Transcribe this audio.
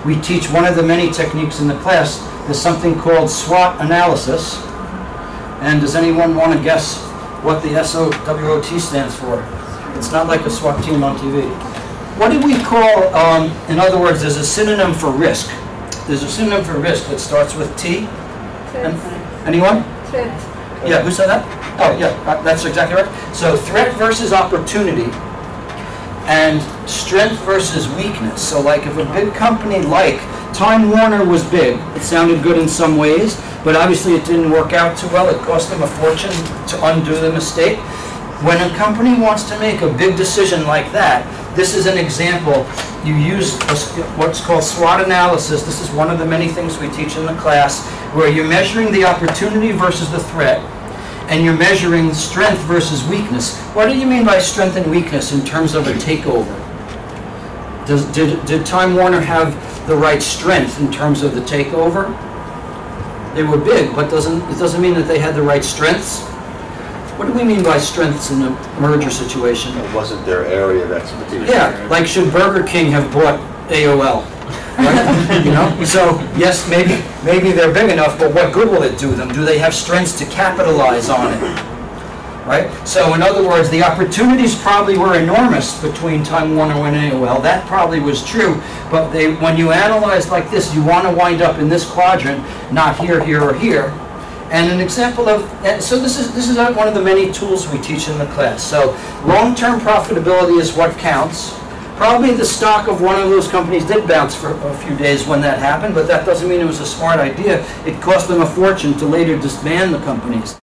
we teach one of the many techniques in the class. There's something called SWOT analysis. And does anyone want to guess what the S.W.O.T stands for? It's not like a SWAT team on TV. What do we call, in other words, there's a synonym for risk. There's a synonym for risk that starts with T. Anyone? Threat. Yeah, who said that? Oh, yeah, that's exactly right. So threat versus opportunity and strength versus weakness. So like if a big company like Time Warner was big, it sounded good in some ways, but obviously it didn't work out too well. It cost them a fortune to undo the mistake. When a company wants to make a big decision like that, this is an example. You use what's called SWOT analysis. This is one of the many things we teach in the class, where you're measuring the opportunity versus the threat, and you're measuring strength versus weakness. What do you mean by strength and weakness in terms of a takeover? Did Time Warner have the right strength in terms of the takeover? They were big, but it doesn't mean that they had the right strengths. What do we mean by strengths in a merger situation? It wasn't their area of expertise. Yeah, like should Burger King have bought AOL? Right? You know? So yes, maybe they're big enough, but what good will it do them? Do they have strengths to capitalize on it? Right? So in other words, the opportunities probably were enormous between Time Warner and AOL. That probably was true, but when you analyze like this, you want to wind up in this quadrant, not here, here, or here. And an example of, so this is one of the many tools we teach in the class. So long-term profitability is what counts. Probably the stock of one of those companies did bounce for a few days when that happened, but that doesn't mean it was a smart idea. It cost them a fortune to later disband the companies.